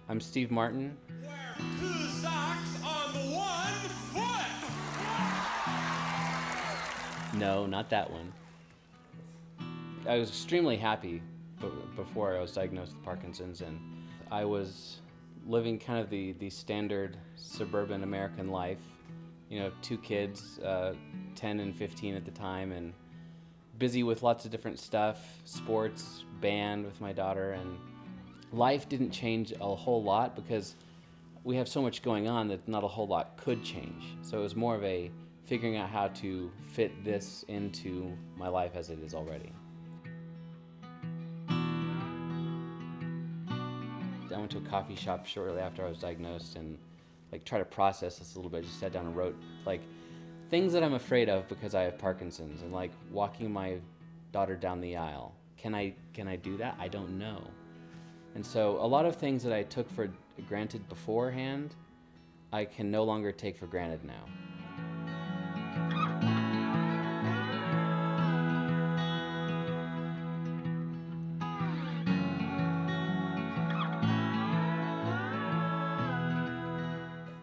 I'm Steve Martin. Wear 2 socks on 1 foot! No, not that one. I was extremely happy before I was diagnosed with Parkinson's, and I was living kind of the standard suburban American life. You know, 2 kids, 10 and 15 at the time, and busy with lots of different stuff, sports, band with my daughter, and life didn't change a whole lot because we have so much going on that not a whole lot could change. So it was more of a figuring out how to fit this into my life as it is already. I went to a coffee shop shortly after I was diagnosed and try to process this a little bit. Just sat down and wrote things that I'm afraid of because I have Parkinson's, and walking my daughter down the aisle. Can I do that? I don't know. And so a lot of things that I took for granted beforehand, I can no longer take for granted now.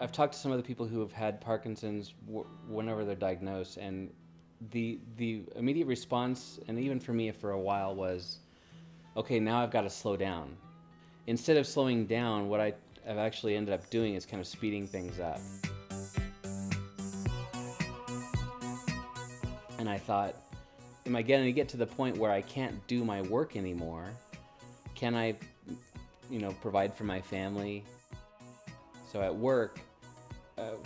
I've talked to some of the people who have had Parkinson's whenever they're diagnosed, and the immediate response, and even for me for a while, was, okay, now I've got to slow down. Instead of slowing down, what I've actually ended up doing is kind of speeding things up. And I thought, am I going to get to the point where I can't do my work anymore? Can I, provide for my family? So at work,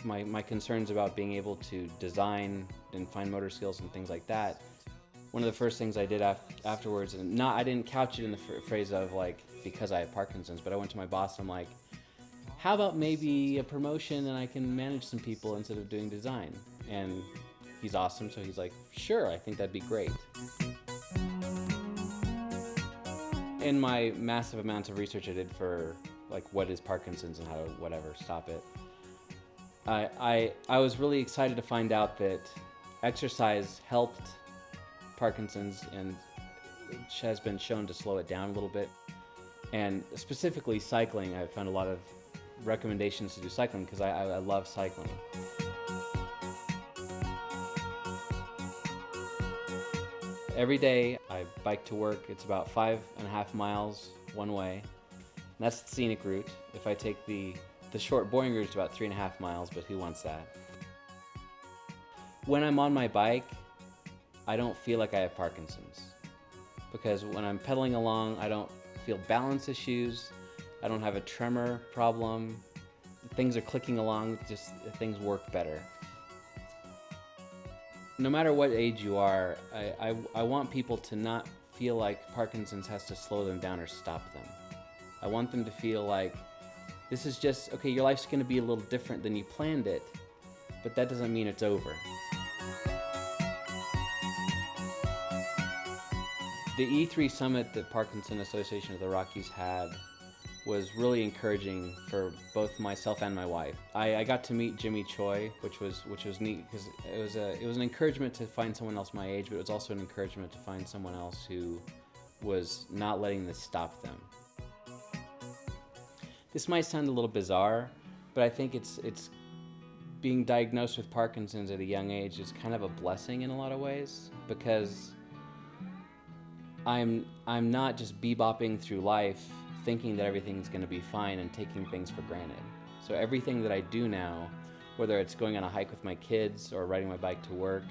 my concerns about being able to design and fine motor skills and things like that, one of the first things I did afterwards, and I didn't couch it in the phrase of because I have Parkinson's, but I went to my boss and I'm like, how about maybe a promotion and I can manage some people instead of doing design? And he's awesome, so he's like, sure, I think that'd be great. In my massive amounts of research I did for what is Parkinson's and how to whatever stop it, I was really excited to find out that exercise helped Parkinson's and has been shown to slow it down a little bit. And specifically cycling, I've found a lot of recommendations to do cycling because I love cycling. Every day I bike to work. It's about 5.5 miles one way. And that's the scenic route. If I take the short, boring route, it's about 3.5 miles, but who wants that? When I'm on my bike, I don't feel like I have Parkinson's. Because when I'm pedaling along, I don't feel balance issues. I don't have a tremor problem. Things are clicking along, just things work better. No matter what age you are, I want people to not feel like Parkinson's has to slow them down or stop them. I want them to feel like this is just, okay, your life's going to be a little different than you planned it, but that doesn't mean it's over. The E3 summit that Parkinson Association of the Rockies had was really encouraging for both myself and my wife. I got to meet Jimmy Choi, which was neat because it was an encouragement to find someone else my age, but it was also an encouragement to find someone else who was not letting this stop them. This might sound a little bizarre, but I think it's being diagnosed with Parkinson's at a young age is kind of a blessing in a lot of ways, because I'm not just bebopping through life thinking that everything's going to be fine and taking things for granted. So everything that I do now, whether it's going on a hike with my kids or riding my bike to work,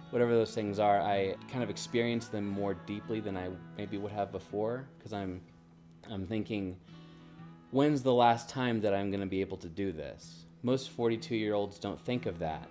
whatever those things are, I kind of experience them more deeply than I maybe would have before, because I'm thinking, when's the last time that I'm going to be able to do this? Most 42-year-olds don't think of that.